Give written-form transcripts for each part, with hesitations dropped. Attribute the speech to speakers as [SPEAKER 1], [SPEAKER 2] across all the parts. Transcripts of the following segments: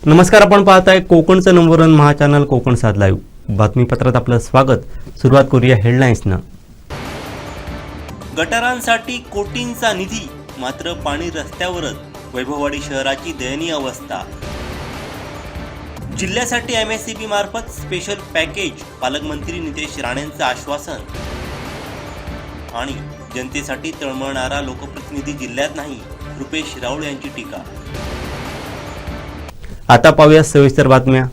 [SPEAKER 1] नमस्कार, आपण पाहताय कोकणचं नंबर 1 महाचॅनल कोकण सात लाईव्ह. बातमीपत्रात आपलं स्वागत. सुरुवात करूया हेडलाईन्सनं.
[SPEAKER 2] गटारांसाठी कोटींचा निधी, मात्र पाणी रस्त्यावरच. वैभववाडी शहराची दयनीय अवस्था. जिल्ह्यासाठी MSCB मार्फत स्पेशल पॅकेज, पालकमंत्री नितेश राणेंचं आश्वासन. आणि जनतेसाठी तळमळणारा लोकप्रतिनिधी जिल्ह्यात नाही, रुपेश राऊळ यांची टीका.
[SPEAKER 1] आता पाहूया सविस्तर बातम्या.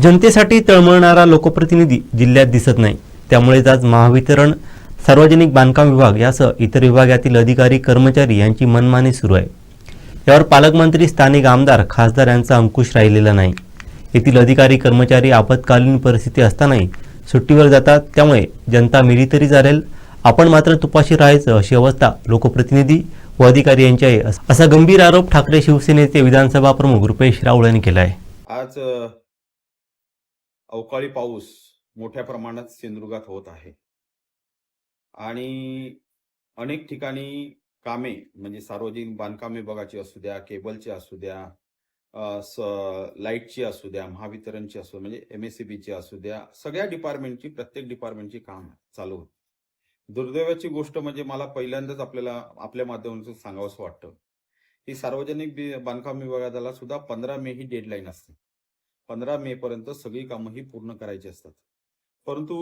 [SPEAKER 1] जनतेसाठी तळमळणारा लोकप्रतिनिधी जिल्ह्यात दिसत नाही. त्यामुळेच आज महावितरण, सार्वजनिक बांधकाम विभाग यासह इतर विभागातील अधिकारी कर्मचारी यांची मनमानी सुरू आहे. यावर पालकमंत्री, स्थानिक आमदार, खासदार यांचा अंकुश राहिलेला नाही. येथील अधिकारी कर्मचारी आपत्कालीन परिस्थिती असतानाही सुट्टीवर जातात. त्यामुळे जनता मेली तरी चालेल, आपण मात्र तुपाशी राहायचं, अशी अवस्था लोकप्रतिनिधी व अधिकारी यांची आहे, असा गंभीर आरोप ठाकरे शिवसेनेचे विधानसभा प्रमुख रुपेश राऊळ यांनी केला आहे.
[SPEAKER 3] आज अवकाळी पाऊस मोठ्या प्रमाणात सिंधुदुर्गात होत आहे आणि अनेक ठिकाणी कामे म्हणजे सार्वजनिक बांधकाम विभागाची असू द्या, केबलची असू द्या, लाईटची असू द्या, महावितरणची असू म्हणजे MSCBची असू द्या, सगळ्या डिपार्टमेंटची, प्रत्येक डिपार्टमेंटची काम चालू होती. दुर्दैवाची गोष्ट म्हणजे मला पहिल्यांदाच आपल्या माध्यमातून सांगावंसं वाटतं की सार्वजनिक बांधकाम विभागाला सुद्धा 15 मे ही डेडलाईन असते. 15 मे पर्यंत सगळी कामं ही पूर्ण करायची असतात. परंतु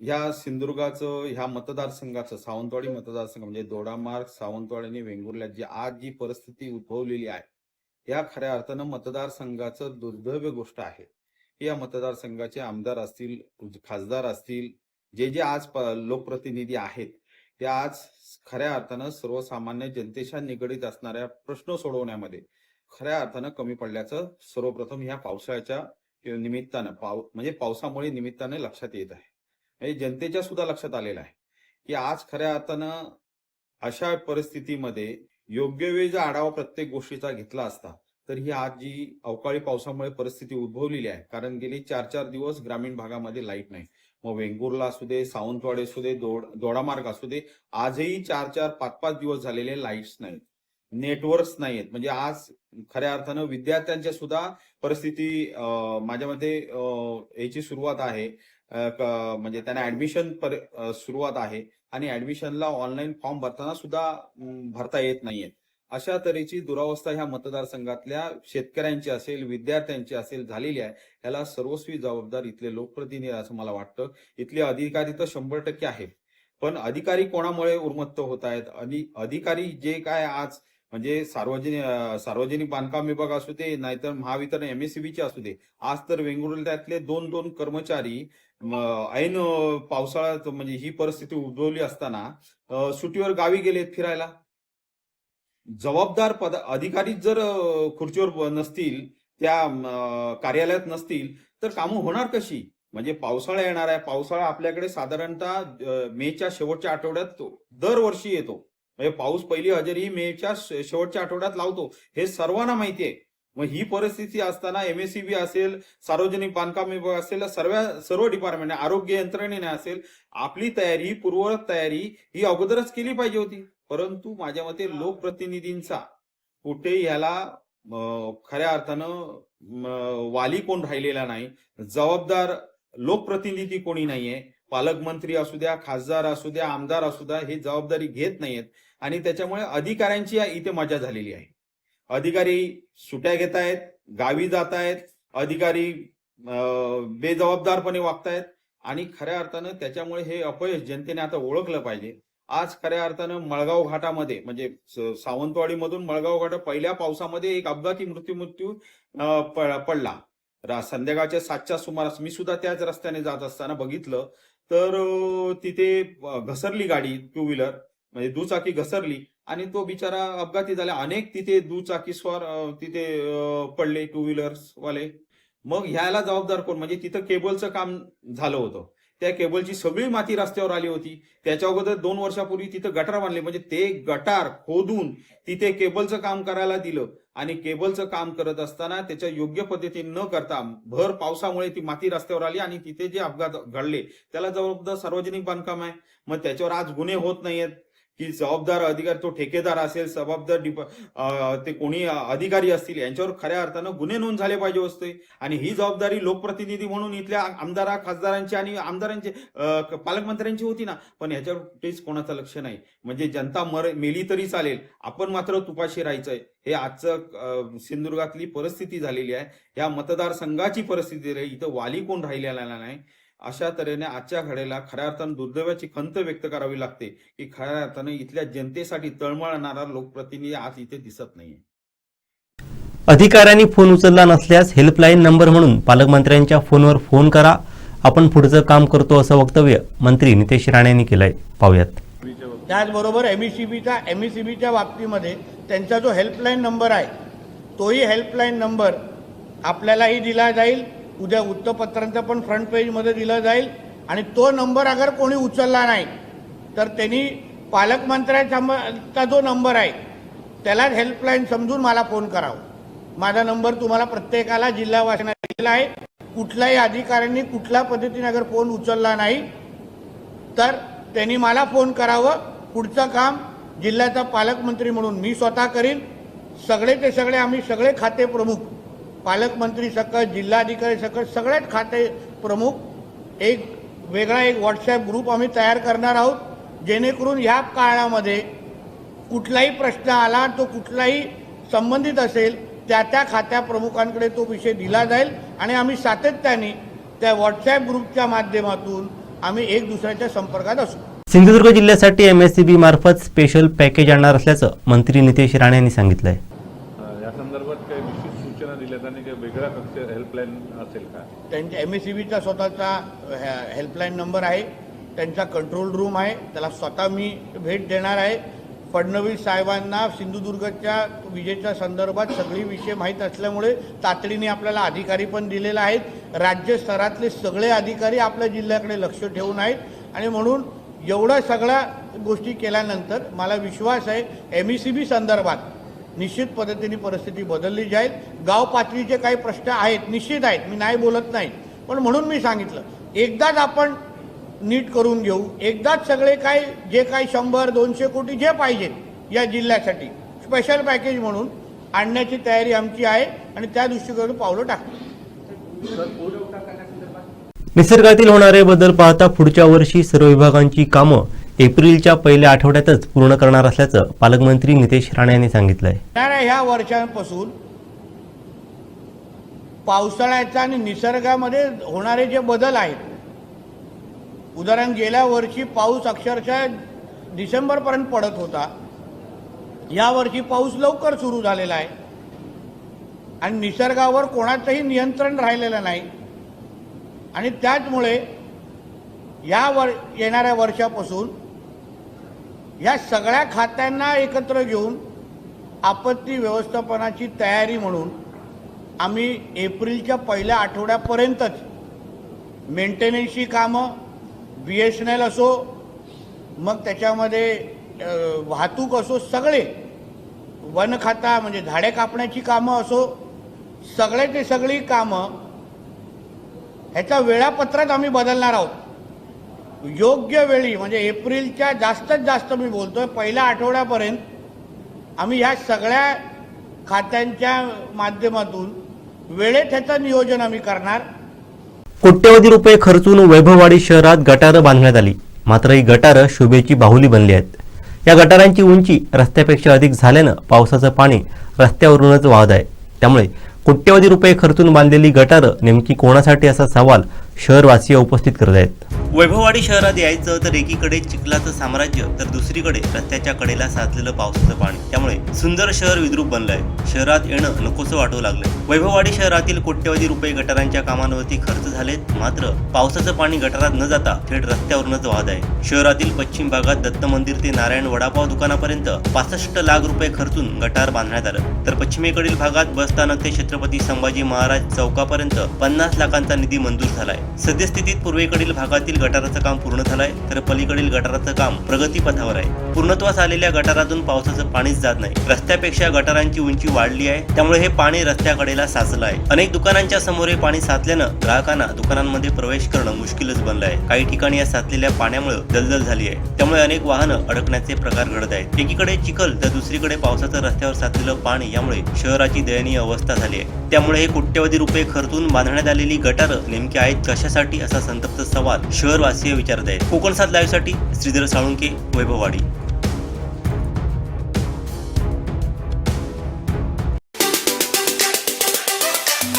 [SPEAKER 3] ह्या सिंधुदुर्गाचं, ह्या मतदारसंघाचं, सावंतवाडी मतदारसंघ म्हणजे दोडामार्ग, सावंतवाडी आणि वेंगुर्ल्यात जी परिस्थिती उद्भवलेली आहे, या खऱ्या अर्थानं मतदारसंघाचं दुर्दैव गोष्ट आहे. या मतदारसंघाचे आमदार असतील, खासदार असतील, जे आज लोकप्रतिनिधी आहेत, ते आज खऱ्या अर्थानं सर्वसामान्य जनतेच्या निगडीत असणाऱ्या प्रश्न सोडवण्यामध्ये खऱ्या अर्थानं कमी पडल्याचं सर्वप्रथम ह्या पावसाळ्याच्या निमित्तानं म्हणजे पावसामुळे निमित्ताने लक्षात येत आहे. म्हणजे जनतेच्या सुद्धा लक्षात आलेलं आहे की आज खऱ्या अर्थानं अशा परिस्थितीमध्ये योग्य वेळी जर आढावा प्रत्येक गोष्टीचा घेतला असता तर ही आज जी अवकाळी पावसामुळे परिस्थिती उद्भवलेली आहे, कारण गेली 4-4 दिवस ग्रामीण भागामध्ये लाईट नाही. मग वेंगुर्ला असू दे, सावंतवाडी असू दे, दोडामार्ग असू दे, आजही 4-4, 5-5 दिवस झालेले लाईट्स नाहीत, नेटवर्क्स नाहीत. म्हणजे आज खऱ्या अर्थानं विद्यार्थ्यांच्या सुद्धा परिस्थिती माझ्या मते याची सुरुवात आहे, म्हणजे त्यांना ऍडमिशन सुरुवात आहे आणि ऍडमिशनला ऑनलाईन फॉर्म भरताना सुद्धा भरता येत नाहीये. अशा तऱ्हेची दुरावस्था ह्या मतदारसंघातल्या शेतकऱ्यांची असेल, विद्यार्थ्यांची असेल झालेली आहे. याला सर्वस्वी जबाबदार इथले लोकप्रतिनिधी असं मला वाटतं. इथले अधिकारी तर 100% आहेत, पण अधिकारी कोणामुळे उन्मत्त होत आहेत? अधिकारी जे काय आज म्हणजे सार्वजनिक बांधकाम विभाग असू दे, नाहीतर महावितरण MSCBचे असू दे, आज तर वेंगुर्ल्यातले 2-2 कर्मचारी ऐन पावसाळ्यात म्हणजे ही परिस्थिती उद्भवली असताना सुट्टीवर गावी गेलेत फिरायला. जबाबदार अधिकारी जर खुर्चीवर नसतील, त्या कार्यालयात नसतील, तर कामं होणार कशी? म्हणजे पावसाळा येणार आहे. पावसाळा आपल्याकडे साधारणतः मेच्या शेवटच्या आठवड्यात दरवर्षी येतो. म्हणजे पाऊस पहिली हजेरी मेच्या शेवटच्या आठवड्यात लावतो, हे सर्वांना माहिती आहे. मग ही परिस्थिती असताना MSCB असेल, सार्वजनिक बांधकाम विभाग असेल, सर्व डिपार्टमेंट, आरोग्य यंत्रणेने असेल, आपली तयारी, पूर्ववत तयारी ही अगोदरच केली पाहिजे होती. परंतु माझ्या मते लोकप्रतिनिधींचा कुठे याला खऱ्या अर्थानं वाली कोण राहिलेला नाही, जबाबदार लोकप्रतिनिधी कोणी नाहीये. पालकमंत्री असू द्या, खासदार असू द्या, आमदार असू द्या, ही जबाबदारी घेत नाहीयेत आणि त्याच्यामुळे अधिकाऱ्यांची इथे मजा झालेली आहे. अधिकारी सुट्या घेत आहेत, गावी जात आहेत, अधिकारी बेजबाबदारपणे वागतायत आणि खऱ्या अर्थानं त्याच्यामुळे हे अपयश जनतेने आता ओळखलं पाहिजे. आज खऱ्या अर्थानं मळगाव घाटामध्ये म्हणजे सावंतवाडीमधून मळगाव घाट पहिल्या पावसामध्ये एक अपघाती मृत्यू पडला. संध्याकाळच्या 7च्या सुमारास मी सुद्धा त्याच रस्त्याने जात असताना बघितलं तर तिथे घसरली गाडी, 2 व्हीलर म्हणजे दुचाकी घसरली आणि तो बिचारा अपघाती झाला. अनेक तिथे दुचाकी स्वार तिथे पडले, 2 व्हीलर्स वाले. मग ह्याला जबाबदार कोण? म्हणजे तिथं केबलचं काम झालं होतं, त्या केबलची सगळी माती रस्त्यावर आली होती. त्याच्या अगोदर 2 वर्षापूर्वी तिथं गटार बांधले, म्हणजे ते गटार खोदून तिथे केबलचं काम करायला दिलं आणि केबलचं काम करत असताना त्याच्या योग्य पद्धतीने न करता भर पावसामुळे ती माती रस्त्यावर आली आणि तिथे जे अपघात घडले त्याला जबाबदार सार्वजनिक बांधकाम आहे. मग त्याच्यावर आज गुन्हे होत नाहीयेत की जबाबदार अधिकारी, तो ठेकेदार असेल, ते कोणी अधिकारी असतील, यांच्यावर खऱ्या अर्थानं गुन्हे नोंद झाले पाहिजे असते. आणि ही जबाबदारी लोकप्रतिनिधी म्हणून इथल्या खासदारांची आणि आमदारांची, पालकमंत्र्यांची होती ना. पण ह्याच्यावर कुठेच कोणाचं लक्ष नाही. म्हणजे जनता मेली तरी चालेल, आपण मात्र तुपाशी राहायचंय. हे आजचं सिंधुदुर्गातली परिस्थिती झालेली आहे. या मतदारसंघाची परिस्थिती आहे. इथं वाली कोण राहिलेला नाही. अशा तऱ्हेने आजच्या घडीला खऱ्या अर्थानं दुर्दैवाची खंत व्यक्त करावी लागते की खऱ्या अर्थानं इथल्या जनतेसाठी तळमळणारा लोकप्रतिनिधी आज इथे दिसत नाहीये.
[SPEAKER 1] अधिकाऱ्यांनी फोन उचलला नसल्यास हेल्पलाईन नंबर म्हणून पालकमंत्र्यांच्या फोनवर फोन करा, आपण पुढचं काम करतो, असं वक्तव्य मंत्री नितेश राणे यांनी केलंय. पाहूयात.
[SPEAKER 4] त्याचबरोबर एमईसीबीच्या बाबतीमध्ये त्यांचा जो हेल्पलाईन नंबर आहे, तोही हेल्पलाईन नंबर आपल्यालाही दिला जाईल. उद्या वृत्तपत्रांचा पण फ्रंट पेजमध्ये दिला जाईल. आणि तो नंबर अगर कोणी उचलला नाही तर त्यांनी पालकमंत्र्यांचा जो नंबर आहे त्यालाच हेल्पलाईन समजून मला फोन करावा. माझा नंबर तुम्हाला प्रत्येकाला जिल्हावासियांना दिलेला आहे. कुठल्याही अधिकाऱ्यांनी कुठल्या पद्धतीने अगर फोन उचलला नाही तर त्यांनी मला फोन करावं. पुढचं काम जिल्ह्याचा पालकमंत्री म्हणून मी स्वतः करीन. सगळे आम्ही सगळे खाते प्रमुख, पालकमंत्री सकट, जिल्हाधिकारी सकट, सगळेच खाते प्रमुख एक व्हॉट्सॲप ग्रुप आम्ही तयार करणार आहोत, जेणेकरून ह्या काळामध्ये कुठलाही प्रश्न आला, तो कुठलाही संबंधित असेल, त्या खात्या प्रमुखांकडे तो विषय दिला जाईल. आणि आम्ही सातत्याने त्या व्हॉट्सॲप ग्रुपच्या माध्यमातून आम्ही एक दुसऱ्याच्या संपर्कात असू.
[SPEAKER 1] सिंधुदुर्ग जिल्ह्यासाठी एमएससीबी मार्फत स्पेशल पॅकेज आणणार असल्याचं मंत्री नितेश राणे यांनी सांगितलंय.
[SPEAKER 5] या संदर्भात काही विशेष सूचना दिल्यात आणि काही वेगळा कक्ष हेल्पलाईन असेल का?
[SPEAKER 4] त्यांच्या एमएससीबीचा स्वतःचा हेल्पलाईन नंबर आहे, त्यांचा कंट्रोल रूम आहे, त्याला स्वतः मी भेट देणार आहे. फडणवीस साहेबांना सिंधुदुर्गच्या विजेच्या संदर्भात सगळी विषय माहीत असल्यामुळे तातडीने आपल्याला अधिकारी पण दिलेले आहेत. राज्य स्तरातले सगळे अधिकारी आपल्या जिल्ह्याकडे लक्ष ठेवून आहेत. आणि म्हणून एवढ्या सगळ्या गोष्टी केल्यानंतर मला विश्वास आहे एमईसीबी संदर्भात निश्चित पद्धतीने परिस्थिती बदलली जाईल. गाव पातळीचे काही प्रश्न आहेत, निश्चित आहेत, मी नाही बोलत नाही. पण म्हणून मी सांगितलं, एकदाच आपण नीट करून घेऊ. एकदाच सगळे जे काही 100-200 कोटी जे पाहिजेत या जिल्ह्यासाठी स्पेशल पॅकेज म्हणून आणण्याची तयारी आमची आहे आणि त्या दृष्टीकोनातून पावलं टाकतो.
[SPEAKER 1] निसर्गातील होणारे बदल पाहता पुढच्या वर्षी सर्व विभागांची कामं एप्रिलच्या पहिल्या आठवड्यातच पूर्ण करणार असल्याचं पालकमंत्री नितेश राणे यांनी सांगितलंय.
[SPEAKER 4] ह्या वर्षांपासून पावसाळ्याचा आणि निसर्गामध्ये होणारे जे बदल आहेत, उदाहरण गेल्या वर्षी पाऊस अक्षरशः डिसेंबरपर्यंत पडत होता, यावर्षी पाऊस लवकर सुरू झालेला आहे आणि निसर्गावर कोणाचंही नियंत्रण राहिलेलं नाही. आणि त्याचमुळे येणाऱ्या वर्षापासून या सगळ्या खात्यांना एकत्र घेऊन आपत्ती व्यवस्थापनाची तयारी म्हणून आम्ही एप्रिलच्या पहिल्या आठवड्यापर्यंतच मेंटेनन्सची कामं, BSNL असो, मग त्याच्यामध्ये वाहतूक असो, सगळे वन खाता म्हणजे झाडे कापण्याची कामं असो, सगळी कामं ह्याचा वेळापत्रक आम्ही बदलणार आहोत. योग्य वेळी म्हणजे एप्रिलच्या जास्तीत जास्त मी बोलतोय पहिल्या आठवड्यापर्यंत आम्ही ह्या सगळ्या खात्यांच्या माध्यमातून वेळेत ह्याचं नियोजन आम्ही करणार.
[SPEAKER 1] कोट्यवधी रुपये खर्चून वैभववाडी शहरात गटारं बांधण्यात आली. मात्र ही गटारं शोभेची बाहुली बनली आहेत. या गटारांची उंची रस्त्यापेक्षा अधिक झाल्यानं पावसाचं पाणी रस्त्यावरूनच वाहत आहे. त्यामुळे कोट्यवधी रुपये खर्चून बांधलेली गटारं नेमकी कोणासाठी असा सवाल शहरवासीय उपस्थित करत आहेत.
[SPEAKER 2] वैभववाडी शहरात यायचं तर एकीकडे चिखलाचं साम्राज्य तर दुसरीकडे रस्त्याच्या कडेला साचलेलं पावसाचं पाणी. त्यामुळे सुंदर शहर विद्रूप बनलंय. शहरात येणं नकोसं वाटू लागलंय. वैभववाडी शहरातील कोट्यवधी रुपये गटारांच्या कामांवरती खर्च झालेत. मात्र पावसाचं पाणी गटारात न जाता थेट रस्त्यावरूनच वाहत आहे. शहरातील पश्चिम भागात दत्त मंदिर ते नारायण वडापाव दुकानापर्यंत 65 लाख रुपये खर्चून गटार बांधण्यात आलं. तर पश्चिमेकडील भागात बसस्थानक ते छत्रपती संभाजी महाराज चौकापर्यंत 50 लाखांचा निधी मंजूर झालाय. आहे। सद्यस्थितीत पूर्वेकडील भागातील गटाराचं काम पूर्ण झालंय, तर पलीकडील गटाराचं काम प्रगतीपथावर आहे। पूर्णत्वास आलेल्या गटारातून पावसाचं पाणीच जात नाही। रस्त्यापेक्षा गटारांची उंची वाढली आहे, त्यामुळे हे पाणी रस्त्याकडेला साचलं आहे। अनेक दुकानांच्या समोर हे पाणी साचल्यानं ग्राहकांना दुकानांमध्ये प्रवेश करणं मुश्किलच बनलं आहे। काही ठिकाणी या साचलेल्या पाण्यामुळे दलदल झाली आहे, त्यामुळे अनेक वाहनं अडकण्याचे प्रकार घडत आहेत। एकीकडे चिखल तर दुसरीकडे पावसाचं रस्त्यावर साचलेलं पाणी यामुळे शहराची दयनीय अवस्था झाली आहे। त्यामुळे हे कोट्यवधी रुपये खर्चून बांधण्यात आलेली गटारं नेमकी आहेत कशासाठी असा संतप्त सवाल शहरवासीय विचारत आहेत। कोकण 7 लाईव्ह साठी श्रीधर साळुंके, वैभववाडी।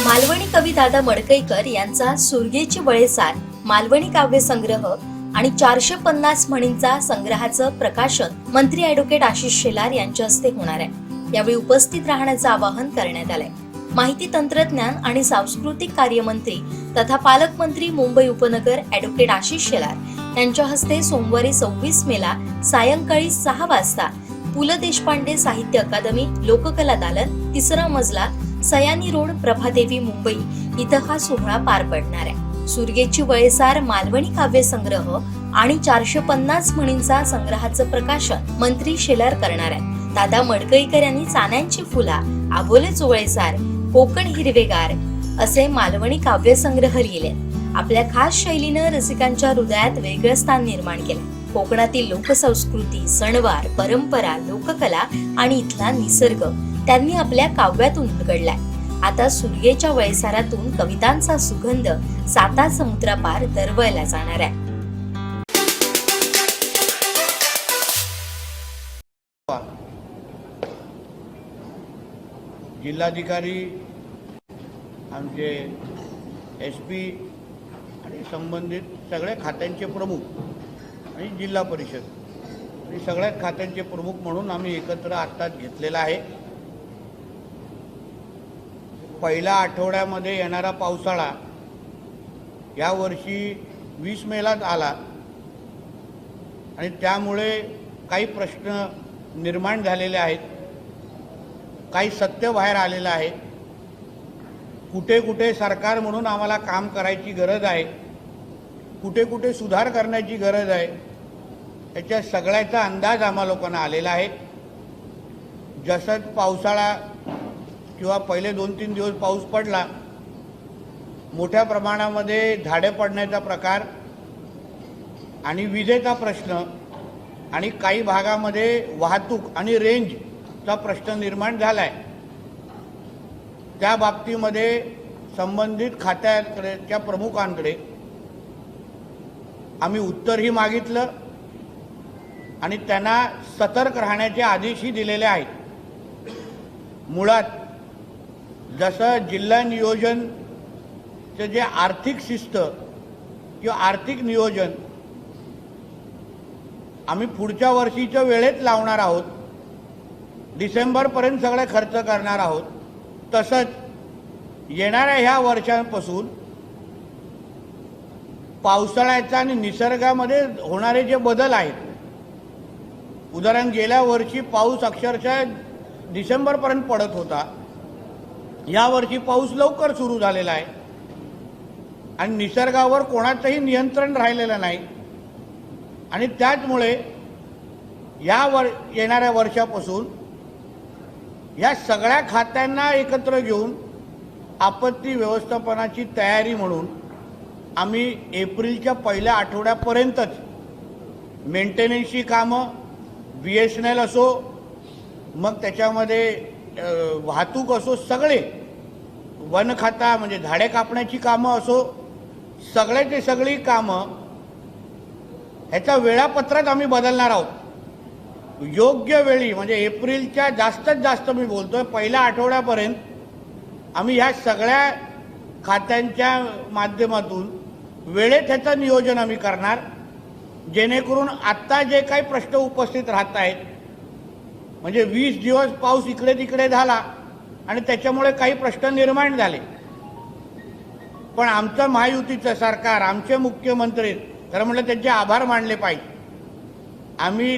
[SPEAKER 6] मालवणी कवी दादा मडकईकर यांचा सुरगेची बळेसार मालवणी काव्यसंग्रह आणि 450 म्हणींचा संग्रहाचं प्रकाशन मंत्री ॲडव्होकेट आशिष शेलार यांच्या हस्ते होणार आहे। यावेळी उपस्थित राहण्याचं आवाहन करण्यात आलंय। माहिती तंत्रज्ञान आणि सांस्कृतिक कार्यमंत्री तथा पालकमंत्री मुंबई उपनगर ॲडव्होकेट आशिष शेलार यांच्या हस्ते सोमवारी 26 मेला सायंकाळी 6 वाजता पु ल देशपांडे साहित्य अकादमी, लोककला दालन, 3रा मजला, सयानी रोड, प्रभादेवी, मुंबई इथं हा सोहळा पार पडणार आहे। सुरगेची बळेसार मालवणी काव्यसंग्रह आणि 450 म्हणींचा संग्रहाचं प्रकाशन मंत्री शेलार करणार आहेत। दादा मडकईकर यांनी चाण्यांची फुला, आबोले चोवळेसार, कोकण हिरवेगार असे मालवणी काव्यसंग्रह लिहिले। आपल्या खास शैलीनं रसिकांच्या हृदयात वेगळं स्थान निर्माण केलं। कोकणातील लोकसंस्कृती, सणवार, परंपरा, लोककला आणि इथला निसर्ग त्यांनी आपल्या काव्यातून उलगडलाय। आता सुरगेच्या वयसारातून कवितांचा सुगंध 7 समुद्रापार दरवळला जाणार आहे।
[SPEAKER 4] जिल्हाधिकारी, आमचे SP आणि संबंधित सगळ्या खात्यांचे प्रमुख आणि जिल्हा परिषद आणि सगळ्या खात्यांचे प्रमुख म्हणून आम्ही एकत्र आत्ताच घेतलेला आहे। पहिल्या आठवड्यामध्ये येणारा पावसाळा यावर्षी 20 मेलाच आला आणि त्यामुळे काही प्रश्न निर्माण झालेले आहेत, काही सत्य बाहेर आलेलं आहे। कुठे कुठे सरकार म्हणून आम्हाला काम करायची गरज आहे, कुठे कुठे सुधार करण्याची गरज आहे, याच्या सगळ्याचा अंदाज आम्हा लोकांना आलेला आहे। जसं पावसाळा किंवा पहिले 2-3 दिवस पाऊस पडला, मोठ्या प्रमाणामध्ये झाडे पडण्याचा प्रकार आणि विजेचा प्रश्न आणि काही भागामध्ये वाहतूक आणि रेंजचा प्रश्न निर्माण झाला आहे। त्या बाबतीमध्ये संबंधित खात्याच्या प्रमुखांकडे आम्ही उत्तरही मागितलं आणि त्यांना सतर्क राहण्याचे आदेशही दिलेले आहेत। मुळात जसं जिल्हा नियोजनचे जे आर्थिक शिस्त किंवा आर्थिक नियोजन आम्ही पुढच्या वर्षीच्या वेळेत लावणार आहोत, डिसेंबरपर्यंत सगळे खर्च करणार आहोत, तसंच येणाऱ्या ह्या वर्षांपासून पावसाळ्याचा आणि निसर्गामध्ये होणारे जे बदल आहेत, उदाहरण गेल्या वर्षी पाऊस अक्षरशः डिसेंबरपर्यंत पडत होता, यावर्षी पाऊस लवकर सुरू झालेला आहे आणि निसर्गावर कोणाचंही नियंत्रण राहिलेलं नाही आणि त्याचमुळे येणाऱ्या वर्षापासून या सगळ्या खात्यांना एकत्र घेऊन आपत्ती व्यवस्थापनाची तयारी म्हणून आम्ही एप्रिलच्या पहिल्या आठवड्यापर्यंतच मेंटेनन्सची कामं, BSNL असो, मग त्याच्यामध्ये वाहतूक असो, सगळे वन खाता म्हणजे झाडे कापण्याची कामं असो, सगळ्याची सगळी कामं ह्याचा वेळापत्रक आम्ही बदलणार आहोत। योग्य वेळी म्हणजे एप्रिलच्या जास्तीत जास्त मी बोलतोय पहिल्या आठवड्यापर्यंत आम्ही ह्या सगळ्या खात्यांच्या माध्यमातून वेळेत ह्याचं नियोजन आम्ही करणार, जेणेकरून आत्ता जे काही प्रश्न उपस्थित राहत आहेत, म्हणजे 20 दिवस पाऊस इकडे तिकडे झाला आणि त्याच्यामुळे काही प्रश्न निर्माण झाले, पण आमचं महायुतीचं सरकार, आमचे मुख्यमंत्री, खरं म्हटलं त्यांचे आभार मानले पाहिजे। आम्ही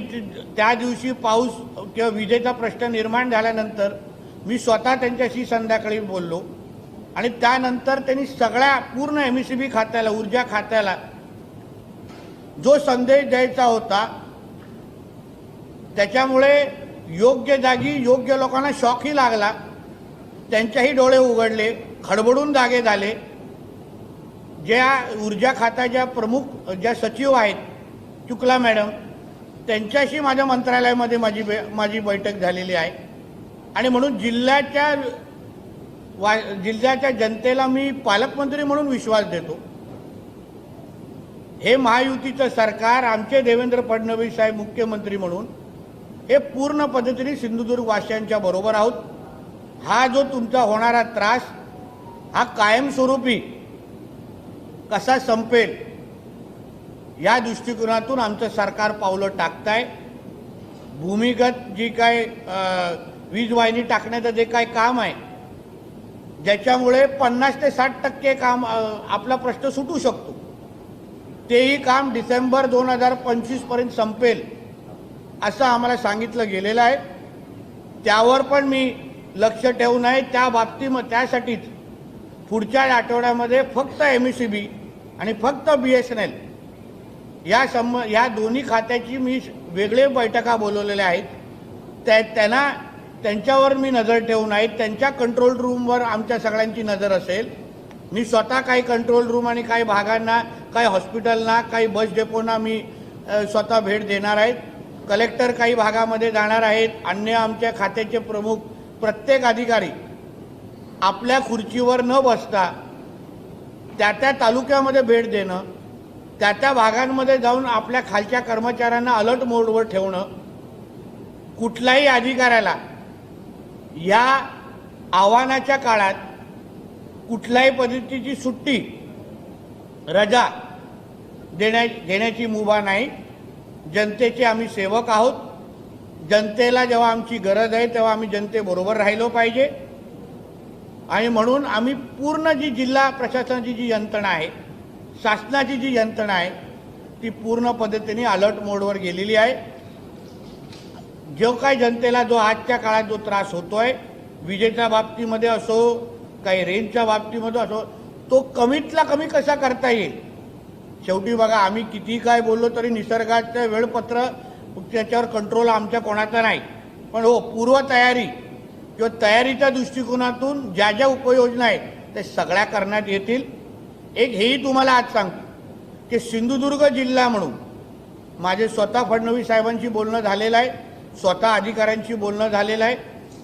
[SPEAKER 4] त्या दिवशी पाऊस किंवा विजेचा प्रश्न निर्माण झाल्यानंतर मी स्वतः त्यांच्याशी संध्याकाळी बोललो आणि त्यानंतर त्यांनी सगळ्या पूर्ण MSCB खात्याला, ऊर्जा खात्याला जो संदेश द्यायचा होता त्याच्यामुळे योग्य जागी योग्य लोकांना शॉकही लागला, त्यांच्याही डोळे उघडले, खडबडून जागे झाले. ज्या ऊर्जा खात्याच्या प्रमुख ज्या सचिव आहेत शुक्ला मॅडम, त्यांच्याशी माझ्या मंत्रालयामध्ये माझी बैठक झालेली आहे. आणि म्हणून जिल्ह्याच्या जनतेला मी पालकमंत्री म्हणून विश्वास देतो. हे महायुतीचं सरकार, आमचे देवेंद्र फडणवीस साहेब मुख्यमंत्री म्हणून हे पूर्ण पद्धतीने सिंधुदुर्ग वासियांच्या बरोबर आहोत. हा जो तुमचा होणारा त्रास हा कायमस्वरूपी कसा संपेल या दृष्टिकोनातून आमचं सरकार पावलं टाकत आहे. भूमिगत जी काय वीज वाहिनी टाकण्याचं जे काय काम आहे, ज्याच्यामुळे 50 ते 60% काम आपला प्रश्न सुटू शकतो, तेही काम डिसेंबर 2025 पर्यंत संपेल असं आम्हाला सांगितलं गेलेलं आहे. त्यावर पण मी लक्ष ठेवून आहे. त्या बाबतीमध्ये त्यासाठीच पुढच्या आठवड्यामध्ये फक्त MSCB आणि फक्त BSNL या दोन्ही खात्याची मी वेगळे बैठका बोलवलेल्या आहेत. त्यांच्यावर मी नजर ठेवून आहे. त्यांच्या कंट्रोल रूमवर आमच्या सगळ्यांची नजर असेल. मी स्वतः काही कंट्रोल रूम आणि काही भागांना, काही हॉस्पिटलना, काही बस डेपोना मी स्वतः भेट देणार आहेत. कलेक्टर काही भागामध्ये जाणार आहेत. अन्य आमच्या खात्याचे प्रमुख प्रत्येक अधिकारी आपल्या खुर्चीवर न बसता त्या तालुक्यामध्ये भेट देणं, त्या भागांमध्ये जाऊन आपल्या खालच्या कर्मचाऱ्यांना अलर्ट मोडवर ठेवणं, कुठल्याही अधिकाऱ्याला या आव्हानाच्या काळात कुठल्याही पद्धतीची सुट्टी, रजा देण्याची मुभा नाही. जनतेचे आम्ही सेवक आहोत. जनतेला जेव्हा आमची गरज आहे तेव्हा आम्ही जनतेबरोबर राहिलो पाहिजे. आणि म्हणून आम्ही पूर्ण जी जिल्हा प्रशासनाची जी यंत्रणा आहे, शासनाची जी यंत्रणा आहे, ती पूर्ण पद्धतीने अलर्ट मोडवर गेलेली आहे. जो काही जनतेला जो आजच्या काळात जो त्रास होतोय, विजेच्या बाबतीमध्ये असो, काही रेंजच्या बाबतीमध्ये असो, तो कमीतला कमी कसा करता येईल. शेवटी बघा, आम्ही किती काय बोललो तरी निसर्गाचं वेळपत्र त्याच्यावर कंट्रोल आमच्या कोणाचा नाही. पण हो, पूर्वतयारी किंवा तयारीच्या दृष्टिकोनातून ज्या ज्या उपाययोजना आहेत ते सगळ्या करण्यात येतील. एक हेही तुम्हाला आज सांगतो की सिंधुदुर्ग जिल्हा म्हणून माझे स्वतः फडणवीस साहेबांशी बोलणं झालेलं आहे, स्वतः अधिकाऱ्यांशी बोलणं झालेलं आहे.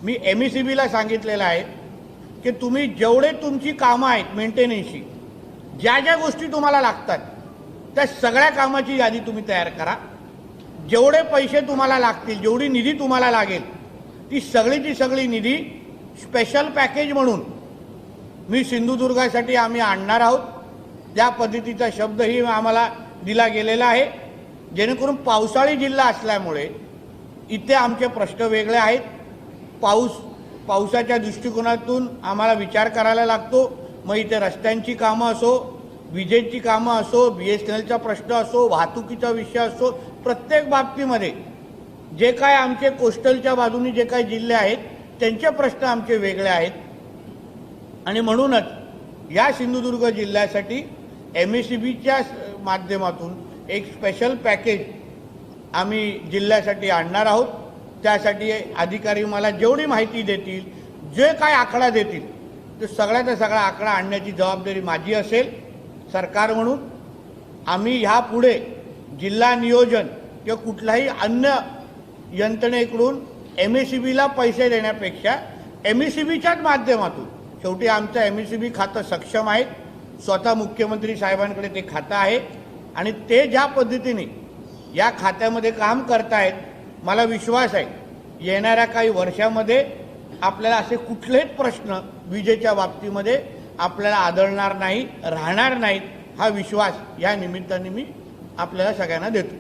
[SPEAKER 4] मी MSCBला सांगितलेलं आहे की तुम्ही जेवढे तुमची कामं आहेत मेंटेनन्सची, ज्या ज्या गोष्टी तुम्हाला लागतात त्या सगळ्या कामाची यादी तुम्ही तयार करा. जेवढे पैसे तुम्हाला लागतील, जेवढी निधी तुम्हाला लागेल, ती सगळीची सगळी निधी स्पेशल पॅकेज म्हणून मी सिंधुदुर्गासाठी आम्ही आणणार आहोत. त्या पद्धतीचा शब्दही आम्हाला दिला गेलेला आहे. जेणेकरून पावसाळी जिल्हा असल्यामुळे इथे आमचे प्रश्न वेगळे आहेत. पावसाच्या दृष्टिकोनातून आम्हाला विचार करायला लागतो. मग इथे रस्त्यांची कामं असो, विजेची कामं असो, BSNLचा प्रश्न असो, वाहतुकीचा विषय असो, प्रत्येक बाबतीमध्ये जे काय आमचे कोस्टलच्या बाजूने जे काही जिल्हे आहेत त्यांचे प्रश्न आमचे वेगळे आहेत. आणि म्हणूनच या सिंधुदुर्ग जिल्ह्यासाठी MSCBच्या माध्यमातून एक स्पेशल पॅकेज आम्ही जिल्ह्यासाठी आणणार आहोत. त्यासाठी अधिकारी मला जेवढी माहिती देतील, जे काय आकडा देतील, ते सगळ्याचा सगळा आकडा आणण्याची जबाबदारी माझी असेल. सरकार म्हणून आम्ही ह्यापुढे जिल्हा नियोजन किंवा कुठल्याही अन्य यंत्रणेकडून MSCBला पैसे देण्यापेक्षा MSCBच्याच माध्यमातून, शेवटी आमचं MSCB खातं सक्षम आहे. स्वतः मुख्यमंत्री साहेबांकडे ते खातं आहे आणि ते ज्या पद्धतीने या खात्यामध्ये काम करतायत, मला विश्वास आहे येणाऱ्या काही वर्षामध्ये आपल्याला असे कुठलेच प्रश्न विजेच्या बाबतीमध्ये आपल्याला आढळणार नाही, राहणार नाहीत. हा विश्वास या निमित्ताने मी आपल्याला सगळ्यांना देतो.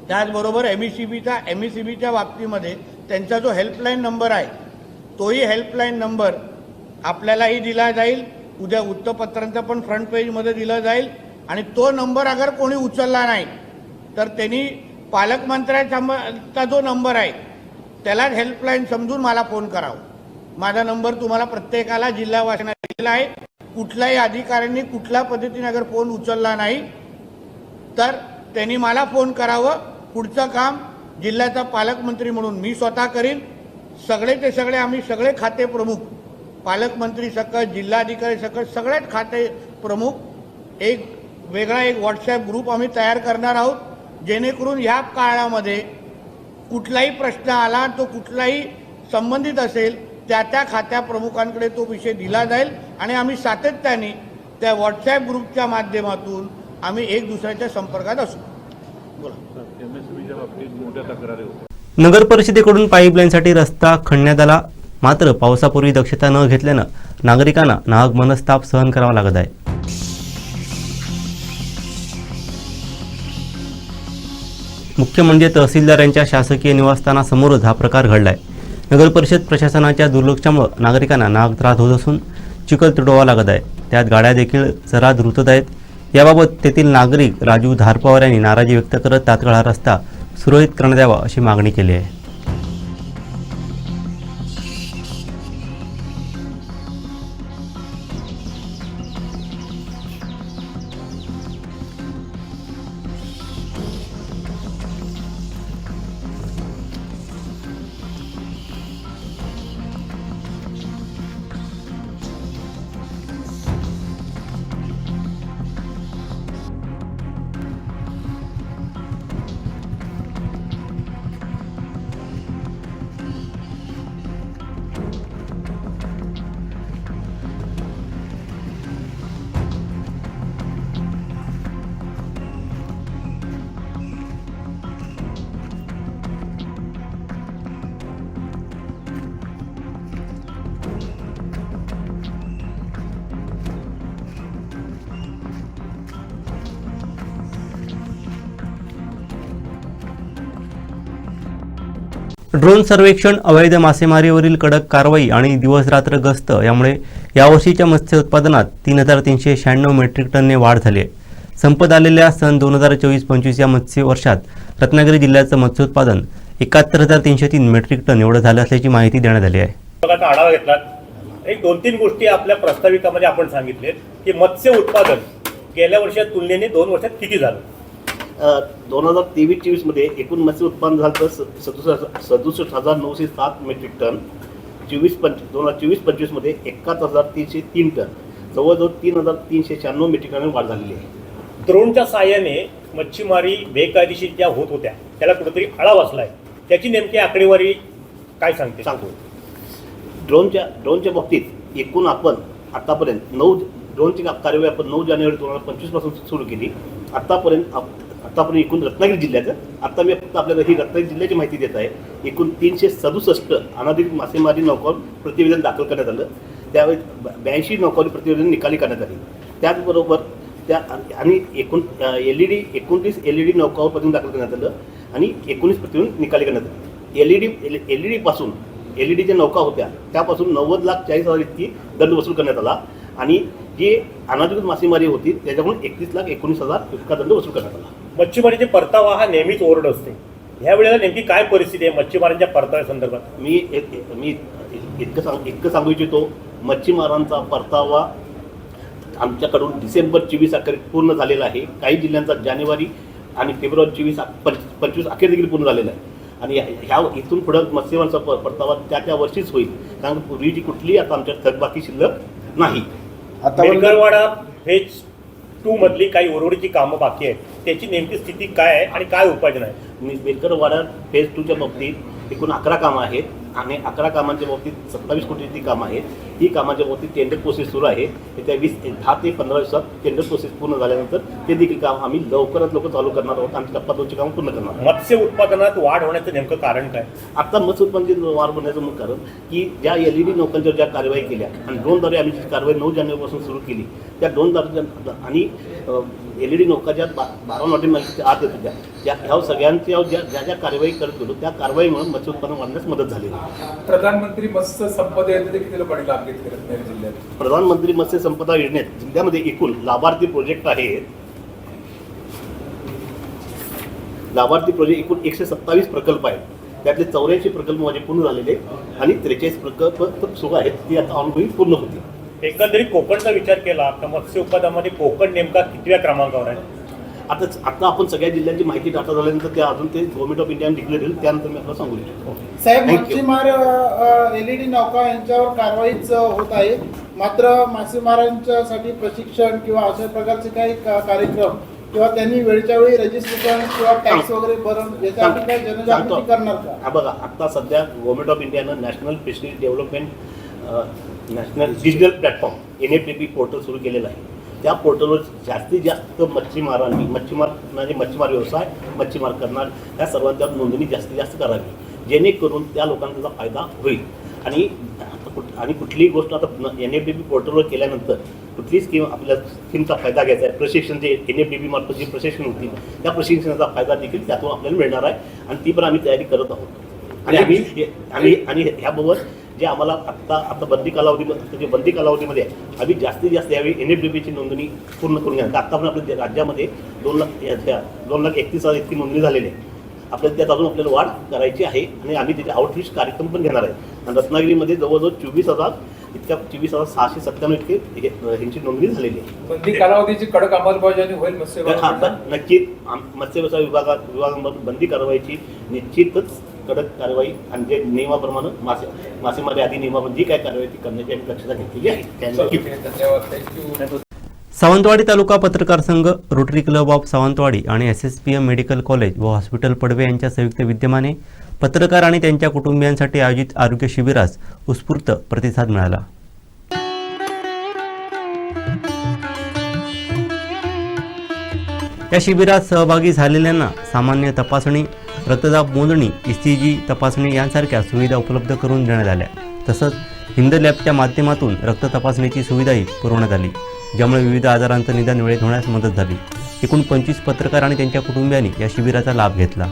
[SPEAKER 4] त्याचबरोबर MSCBच्या बाबतीमध्ये त्यांचा जो हेल्पलाईन नंबर आहे, तोही हेल्पलाईन नंबर आपल्यालाही दिला जाईल. उद्या वृत्तपत्रांचा पण फ्रंट पेजमध्ये दिला जाईल. आणि तो नंबर अगर कोणी उचलला नाही तर त्यांनी पालकमंत्र्यांचा जो नंबर आहे त्यालाच हेल्पलाईन समजून मला फोन करावा. माझा नंबर तुम्हाला प्रत्येकाला जिल्हा वाचनात दिलेला आहे. कुठल्याही अधिकाऱ्यांनी कुठल्या पद्धतीने अगर फोन उचलला नाही तर त्यांनी मला फोन करावं. पुढचं काम जिल्ह्याचा पालकमंत्री म्हणून मी स्वतः करीन. सगळेचे सगळे आम्ही सगळे खाते प्रमुख, पालकमंत्री सकट, जिल्हाधिकारी सकट, सगळेच खाते प्रमुख एक वेगळा एक व्हॉट्सॲप ग्रुप आम्ही तयार करणार आहोत, जेणेकरून ह्या काळामध्ये कुठलाही प्रश्न आला तो कुठलाही संबंधित असेल त्या त्या खात्या प्रमुखांकडे तो विषय दिला जाईल आणि आम्ही सातत्याने त्या व्हॉट्सॲप ग्रुपच्या माध्यमातून आम्ही एक दुसऱ्याच्या संपर्कात असू. बोला.
[SPEAKER 5] एमएससीबीच्या बाबतीत मोठ्या तक्रारी होत्या.
[SPEAKER 1] नगर परिषदेकडून पाईपलाईनसाठी रस्ता खणण्यात आला, मात्र पावसापूर्वी दक्षता न घेतल्यानं नागरिकांना नाहक मनस्ताप सहन करावा लागत आहे. मुख्य म्हणजे तहसीलदार यांच्या शासकीय निवासस्थानासमोरच हा प्रकार घडलाय. नगर परिषद प्रशासनाच्या दुर्लक्षामुळे नागरिकांना नाहक त्रास होत असून चिखल तुडवावा लागत आहे. त्यात गाड्या देखील जरा रुतत आहेत. याबाबत तेथील नागरिक राजू धारपवार यांनी नाराजी व्यक्त करत तात्काळ हा रस्ता सुरळीत करण्यात यावा अशी मागणी केली आहे. ड्रोन सर्वेक्षण, अवैध मासेमारीवरील कडक कारवाई आणि दिवसरात्र गस्त यामुळे यावर्षीच्या मत्स्य उत्पादनात 3,396 मेट्रिक टनने वाढ झाली आहे. संपत आलेल्या सन 2024-25 या मत्स्य वर्षात रत्नागिरी जिल्ह्याचं मत्स्योत्पादन 71,303 मेट्रिक टन एवढं झालं असल्याची माहिती देण्यात आली आहे.
[SPEAKER 7] बघा, आढावा घेतला. एक 2-3 गोष्टी आपल्या प्रस्ताविकामध्ये आपण सांगितले की मत्स्य उत्पादन गेल्या वर्षात तुलनेने 2 वर्षात किती झालं.
[SPEAKER 8] 2023-24 मध्ये एकूण मत्स्य उत्पादन झालं तर 67,907 मेट्रिक टन. 2024-25 मध्ये 71,303 टन, जवळजवळ 3,396 मेट्रिक टन वाढ झालेली आहे.
[SPEAKER 7] ड्रोनच्या साहाय्याने मच्छीमारी बेकायदेशीर ज्या होत होत्या त्याला कुठेतरी आळा बसलाय. त्याची नेमकी आकडेवारी काय सांगतो.
[SPEAKER 8] ड्रोनच्या बाबतीत एकूण आपण आतापर्यंत 9 ड्रोनची कार्यवाही आपण 9 जानेवारी 2025 पासून सुरू केली. आतापर्यंत एकूण रत्नागिरी जिल्ह्याचं, आता मी फक्त आपल्याला ही रत्नागिरी जिल्ह्याची माहिती देत आहे, एकूण 367 अनाधिकृत मासेमारी नौकांवर प्रतिवेदन दाखल करण्यात आलं. त्यावेळी 82 नौकांवर प्रतिवेदन निकाली करण्यात आली. त्याचबरोबर आणि एकूण 29 LED नौकांवर प्रतिवेदन दाखल करण्यात आलं आणि 19 प्रतिवेदन निकाली करण्यात आलं. LED पासून LED ज्या नौका होत्या त्यापासून 90,40,000 इतकी दंड वसूल करण्यात आला आणि जे अनाधिकृत मासेमारी होती त्याच्याकडून 31,19,000 इतका दंड वसूल करण्यात आला.
[SPEAKER 7] मच्छीमारीचे परतावा हा नेहमीच ओरड असते. ह्या वेळेला नेमकी काय परिस्थिती आहे मच्छीमारांच्या परताव्यासंदर्भात.
[SPEAKER 8] मी इतकं सांगू इच्छितो, मच्छीमारांचा परतावा आमच्याकडून डिसेंबर 24 अखेर पूर्ण झालेला आहे. काही जिल्ह्यांचा जानेवारी आणि फेब्रुवारी 24-25 अखेर देखील पूर्ण झालेला आहे आणि ह्या इथून पुढं मत्स्यमारांचा परतावा त्या वर्षीच होईल, कारण पूर्वीची कुठलीही आता आमच्या थकबाकी शिल्लक नाही.
[SPEAKER 7] मेहकरवाडा फेज 2 मधली काही उर्वरितची कामं बाकी आहेत, त्याची नेमकी स्थिती काय आहे आणि काय उपाययोजना आहे.
[SPEAKER 8] मेहकरवाडा फेज 2च्या बाबतीत एकूण 11 कामं आहेत आणि 11 कामांच्या बाबतीत 27 कोटीची कामं आहेत. ही कामाच्या बाबतीत टेंडर प्रोसेस सुरू आहे. येत्या 10 ते 15 दिवसात टेंडर प्रोसेस पूर्ण झाल्यानंतर ते देखील काम आम्ही लवकरात लवकर चालू करणार आहोत. आमची टप्पा 2ची कामं पूर्ण करणार आहोत.
[SPEAKER 7] मत्स्य उत्पादनात वाढ होण्याचं नेमकं कारण काय.
[SPEAKER 8] आता मत्स्य उत्पादनाची वाढ होण्याचं मुख्य कारण की ज्या LED नौकांच्या ज्या कारवाई केल्या आणि ड्रोनद्वारे आम्ही जी कारवाई 9 जानेवारीपासून सुरू केली, त्या ड्रोनद्वारे आणि LED नौका ज्या 12 नॉटिकल आत येत होत्या ह्या सगळ्यांच्या ज्या कारवाई करत गेलो त्या कारवाईमुळे मत्स्य उत्पादन वाढण्यास मदत झाली.
[SPEAKER 9] प्रधानमंत्री मत्स्य संपदा योजनेचे किती लोकांनी लाभ घेतले रत्नागिरी जिल्ह्यात.
[SPEAKER 8] प्रधानमंत्री मत्स्य संपदा योजनेत जिल्ह्यामध्ये एकूण लाभार्थी प्रोजेक्ट आहेत. लाभार्थी प्रोजेक्ट एकूण 127 प्रकल्प आहेत. त्यातले 84 प्रकल्प माझे पूर्ण झालेले आणि 43 प्रकल्प सुरू आहेत, ती आता ऑनगोईंग पूर्ण होती.
[SPEAKER 7] एकंदरीत कोकणचा विचार केला तर मत्स्य उत्पादनामध्ये कोकण नेमका कितव्या क्रमांकावर आहे?
[SPEAKER 8] आता आपण सगळ्या जिल्ह्यांची माहिती डाटा झाल्यानंतर त्या अजून ते गव्हर्नमेंट ऑफ इंडियाने डिक्लेअर केलं, त्यानंतर मी आपल्याला सांगू इच्छितो.
[SPEAKER 10] साहेब,
[SPEAKER 8] Thank you.
[SPEAKER 10] मच्छीमार एलईडी नौका यांच्यावर कारवाईच होत आहे, मात्र मासेमारांच्यासाठी प्रशिक्षण किंवा अशा प्रकारचे काही कार्यक्रम किंवा त्यांनी वेळच्या वेळी रजिस्ट्रेशन किंवा टॅक्स वगैरे भरून याच्यासाठी काही जनजागृती करणार का?
[SPEAKER 8] हा बघा, आता सध्या गव्हर्नमेंट ऑफ इंडियानं national fishery development national digital platform NFDP portal सुरू केलेलं आहे. त्या पोर्टलवर जास्तीत जास्त मच्छीमार व्यवसाय, मच्छीमार करणार या सर्वांच्या नोंदणी जास्तीत जास्त करावी, जेणेकरून त्या लोकांना त्याचा फायदा होईल. आणि कुठलीही गोष्ट आता NFDP पोर्टलवर केल्यानंतर कुठलीही स्कीम आपल्या स्कीमचा फायदा घ्यायचा आहे, प्रशिक्षण जे NFDP मार्फत जे प्रशिक्षण होतील त्या प्रशिक्षणाचा फायदा देखील त्यातून आपल्याला मिळणार आहे आणि ती पण आम्ही तयारी करत आहोत. आणि ह्याबाबत जे आम्हाला आता बंदी कालावधीमध्ये आम्ही जास्तीत जास्त यावेळी NFDPची नोंदणी पूर्ण करून घ्या. आता पण आपल्या राज्यामध्ये 2,31,000 इतकी नोंदणी झालेली आहे. आपल्याला त्यात अजून आपल्याला वाढ करायची आहे आणि आम्ही त्याचे आउटरीच कार्यक्रम पण घेणार आहे. आणि रत्नागिरीमध्ये जवळजवळ 24,697 इतके ह्यांची नोंदणी झालेली आहे.
[SPEAKER 9] बंदी कालावधीची कडक अंमलबजावणी होईल
[SPEAKER 8] नक्की मत्स्य व्यवसाय विभागामध्ये बंदी कारवाईची निश्चितच कडक कारवाई आणि जे नियमाप्रमाणे मासेमारी आदी नियमाप्रमाणे जी काय कारवाई ती करण्याची आम्ही दक्षता घेतलेली आहे.
[SPEAKER 9] धन्यवाद. थँक्यू.
[SPEAKER 1] सावंतवाडी तालुका पत्रकार संघ, रोटरी क्लब ऑफ सावंतवाडी आणि SSPM मेडिकल कॉलेज व हॉस्पिटल पडवे यांच्या संयुक्त विद्यमाने पत्रकार आणि त्यांच्या कुटुंबियांसाठी आयोजित आरोग्य शिबिरास उत्स्फूर्त प्रतिसाद मिळाला. या शिबिरात सहभागी झालेल्यांना सामान्य तपासणी, रक्तदाब मोजणी, ECG तपासणी यांसारख्या सुविधा उपलब्ध करून देण्यात आल्या. तसंच हिंद लॅबच्या माध्यमातून रक्त तपासणीची सुविधाही पुरवण्यात आली, ज्यामुळे विविध आजारांचं निदान वेळेत होण्यास मदत झाली. एकूण 25 पत्रकार आणि त्यांच्या कुटुंबियांनी या शिबिराचा लाभ घेतला.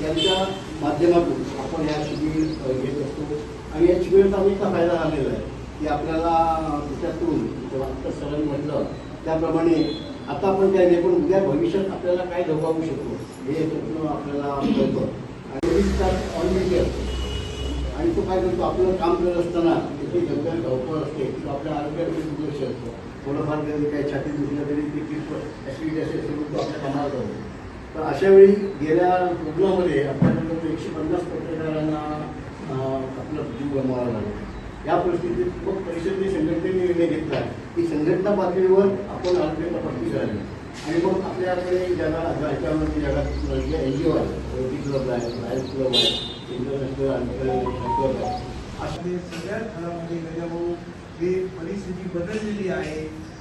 [SPEAKER 11] यांच्या माध्यमातून आपण या शिबिर घेत असतो आणि या शिबिराचा आम्ही इतका फायदा झालेला आहे की आपल्याला त्याच्यातून जेव्हा आता सरांनी म्हटलं त्याप्रमाणे आता आपण काय नाही, पण उद्या भविष्यात आपल्याला काय धोका होऊ शकतो हे याच्यातून आपल्याला कळतं. आणि ऑन ड्युटी असतो आणि तो काय करतो, आपलं काम करत असताना त्याची जगभर धावपळ असते किंवा आपल्या आरोग्याकडे दुर्लक्ष असतं. थोडंफार कधी काही छाती दुसऱ्या तरी ॲसिडिटी असेल तर तो आपल्या कामाला जातो. तर अशा वेळी गेल्या रुग्णामध्ये आपल्याकडे 150 पत्रकारांना आपला जीव गमवावा लागला. या परिस्थितीत मग परिषदेने संघटनेने निर्णय घेतला की संघटना पातळीवर आपण आरोग्य तपासणी करावी आणि मग आपल्याकडे ह्याच्यामध्ये जगात NGO आहे, रोटरी क्लब आहे, लायन्स क्लब आहे, इंटरनॅशनल क्लब आहे.
[SPEAKER 12] अशा सगळ्यात काळामध्ये गजाभाऊ ही परिस्थिती बदललेली आहे,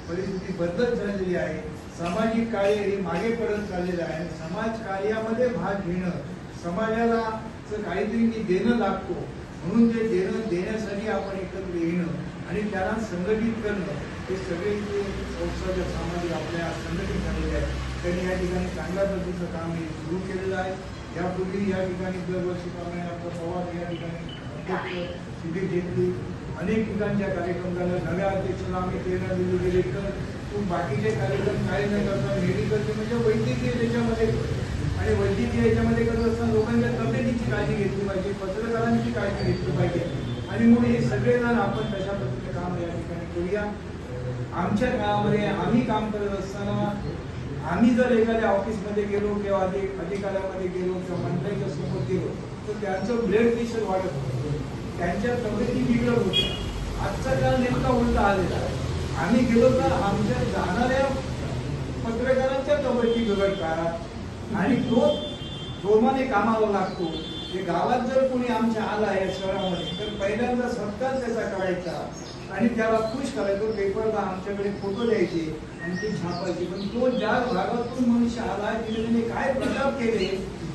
[SPEAKER 12] परिस्थिती बदलत झालेली आहे. सामाजिक कार्य हे मागे पडत चाललेलं आहे. समाज कार्यामध्ये भाग घेणं, समाजाला काहीतरी देणं लागतो, म्हणून ते देण्यासाठी आपण एकत्र येणं आणि त्याला संघटित करणं, हे सगळे जे संस्था सामाजिक आपल्या संघटित झालेले आहेत. त्यांनी या ठिकाणी चांगल्या पद्धतीचं काम हे सुरू केलेलं आहे. यापूर्वी या ठिकाणी दरवर्षीप्रमाणे आपला संवाद या ठिकाणी शिबिर घेतली, अनेक ठिकाणच्या कार्यक्रम झाले. नव्या अध्यक्षाला आम्ही प्रेरणा दिली गेली तर तू बाकीचे कार्यक्रम काय न करता मेडिकलचे म्हणजे वैद्यकीय त्याच्यामध्ये आणि वैद्यकीय याच्यामध्ये करत असताना लोकांच्या तब्येतीची काळजी घेतली पाहिजे, पत्रकारांची काळजी घेतली पाहिजे आणि म्हणून हे सगळेजण आपण तशा पद्धतीने काम या ठिकाणी करूया. आमच्या काळामध्ये आम्ही काम करत असताना आम्ही जर एखाद्या ऑफिसमध्ये गेलो किंवा अधिकाऱ्यामध्ये गेलो किंवा मंत्र्यांच्या सोबत गेलो तर त्यांचं ब्लड प्रेशर वाढत होतं, त्यांच्या तब्येती बिघडत होत्या. आजचा काळ नेमका उलटा आलेला आहे. आम्ही गेलो तर आमच्या जाणाऱ्या पत्रकारांच्या तब्येती बिघडतात आणि तो जोमाने कामाला लागतो. ते गावात जर कोणी आमच्या आला या शहरामध्ये तर पहिल्यांदा सत्कार त्याचा करायचा आणि त्याला खुश करायचं. पेपरला आमच्याकडे फोटो द्यायचे आणि ते छापायचे. पण तो ज्या भागातून मनुष्य आला तिथे त्याने काय प्रताप केले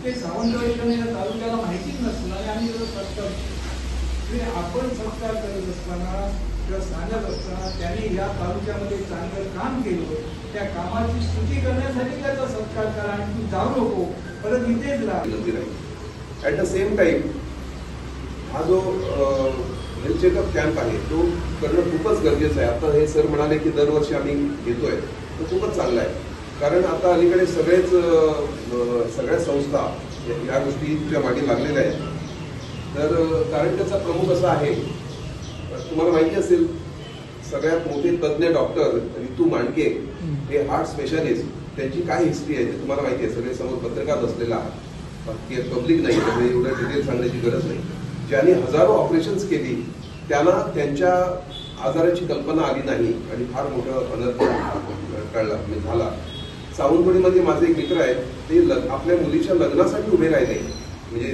[SPEAKER 12] ते सावंतवाडीकडे या तालुक्याला माहितीच नसलं आणि आम्ही त्याचा सत्कार आपण सत्कार करत असताना किंवा सांगत असताना त्यांनी या तालुक्यामध्ये चांगलं काम केलं, त्या कामाची स्तुती करण्यासाठी त्याचा सत्कार करा आणि तू जाऊ नको परत इथेच राहा.
[SPEAKER 9] ॲट द सेम टाइम
[SPEAKER 13] हा जो हेल्थ चेकअप कॅम्प आहे तो करणं खूपच गरजेचं आहे. आता हे सर म्हणाले की दरवर्षी आम्ही घेतोय, तर खूपच चांगलं आहे. कारण आता अलीकडे सगळ्या संस्था या गोष्टीच्या मागे लागलेल्या आहेत. तर कारण त्याचा प्रमुख असा आहे, तुम्हाला माहिती असेल, सगळ्यात मोठे तज्ज्ञ डॉक्टर रितू मांडके हे हार्ट स्पेशालिस्ट, त्यांची काय हिस्ट्री आहे ते तुम्हाला माहिती आहे. सगळे समोर पत्रकार बसलेला आहे, पब्लिक नाही, त्यामुळे एवढं डिटेल सांगण्याची गरज नाही. ज्यांनी हजारो ऑपरेशन्स केली त्यांना त्यांच्या आजाराची कल्पना आली नाही आणि फार मोठं अनर्थ झाला. सावंतवाडीमध्ये माझे एक मित्र आहेत, ते आपल्या मुलीच्या लग्नासाठी उभे राहिले. म्हणजे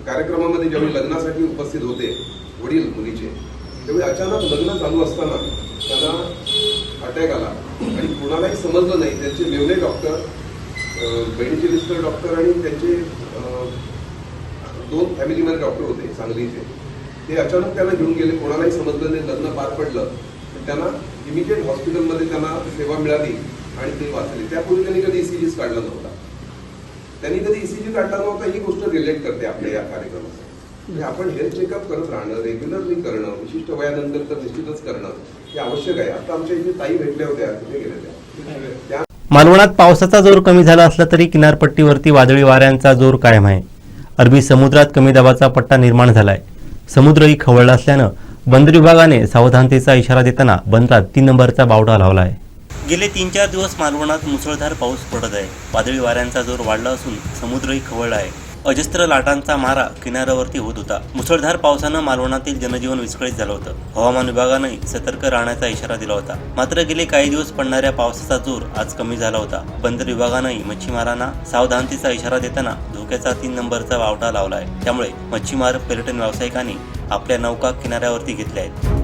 [SPEAKER 13] कार्यक्रमामध्ये ज्यावेळी लग्नासाठी उपस्थित होते वडील मुलीचे, त्यावेळी अचानक लग्न चालू असताना त्यांना अटॅक आला आणि कुणालाही समजलं नाही. त्यांचे मेवणे डॉक्टर, बहिणीचे मिस्टर डॉक्टर आणि त्यांचे 2 फॅमिलीमध्ये डॉक्टर होते सांगलीचे, ते अचानक त्यांना घेऊन गेले. कोणालाही समजलं नाही. लग्न पार पडलं, त्यांना इमिजिएट हॉस्पिटलमध्ये त्यांना सेवा मिळाली आणि ते वाचले. त्यापूर्वी त्यांनी कधी ECGच काढला नव्हता. त्यांनी कधी ECG काढला नव्हता. ही गोष्ट रिलेट करते आपल्या या कार्यक्रमासाठी. म्हणजे आपण हेल्थ चेकअप करत राहणं, रेग्युलरली करणं, विशिष्ट वयानंतर तर निश्चितच करणं हे आवश्यक आहे. आता आमच्या इथे ताई भेटल्या होत्या, कुठे गेल्या त्या.
[SPEAKER 1] मालवणात पावसाचा जोर कमी झाला असला तरी किनारपट्टीवरती वादळी वाऱ्यांचा जोर कायम आहे. अरबी समुद्रात कमी दाबाचा पट्टा निर्माण झालाय. समुद्रही खवळला असल्यानं बंदर विभागाने सावधानतेचा इशारा देताना बंदरात 3 नंबरचा बावटा लावला आहे.
[SPEAKER 2] गेले 3-4 दिवस मालवणात मुसळधार पाऊस पडत आहे. वादळी वाऱ्यांचा जोर वाढला असून समुद्रही खवळला आहे. अजस्त्र लाटांचा मारा किनाऱ्यावरती होत होता. मुसळधार पावसानं मालवणातील जनजीवन विस्कळीत झालं होतं. हवामान विभागानंही सतर्क राहण्याचा इशारा दिला होता. मात्र गेले काही दिवस पडणाऱ्या पावसाचा जोर आज कमी झाला होता. बंदर विभागानंही मच्छीमारांना सावधानतेचा इशारा देताना धोक्याचा 3 नंबरचा बावटा लावला आहे. त्यामुळे मच्छीमार पर्यटन व्यावसायिकांनी आपल्या नौका किनाऱ्यावरती घेतल्या आहेत.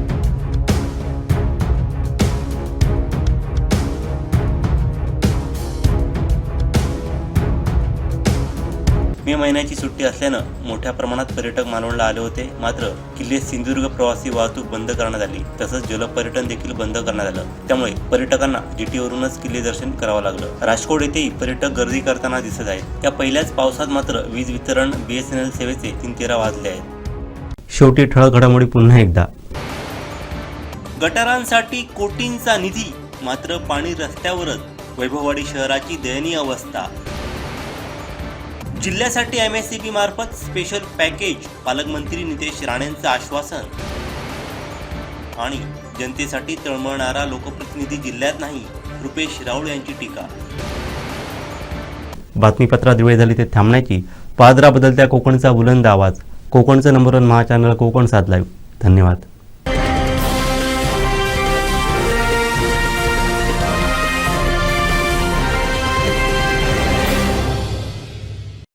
[SPEAKER 2] मे महिन्याची सुट्टी असल्यानं मोठ्या प्रमाणात पर्यटक मालवणला आले होते. मात्र किल्ले सिंधुदुर्ग प्रवासी वाहतूक बंद करण्यात आली. तसंच जलपर्यटन देखील बंद करण्यात आलं. त्यामुळे पर्यटकांना जेटीवरूनच किल्ले दर्शन करावं लागलं. राजकोट येथेही पर्यटक गर्दी करताना दिसत आहेत. या पहिल्याच पावसात मात्र वीज वितरण BSNL सेवेचे 3:13 वाजले आहेत.
[SPEAKER 1] शेवटी ठळक घडामोडी पुन्हा एकदा.
[SPEAKER 2] गटारांसाठी कोटींचा निधी, मात्र पाणी रस्त्यावरच. वैभववाडी शहराची दयनीय अवस्था. जिल्ह्यासाठी MSCB मार्फत स्पेशल पॅकेज, पालकमंत्री नितेश राणेंचं आश्वासन. आणि जनतेसाठी तळमळणारा लोकप्रतिनिधी जिल्ह्यात नाही, रुपेश राऊळ यांची टीका.
[SPEAKER 1] बातमीपत्रात वेळ झाली ते थांबण्याची. पादरा बदलत्या कोकणचा बुलंद आवाज. कोकणचं नंबर 1 महा चॅनल कोकण 7 लाईव्ह. धन्यवाद.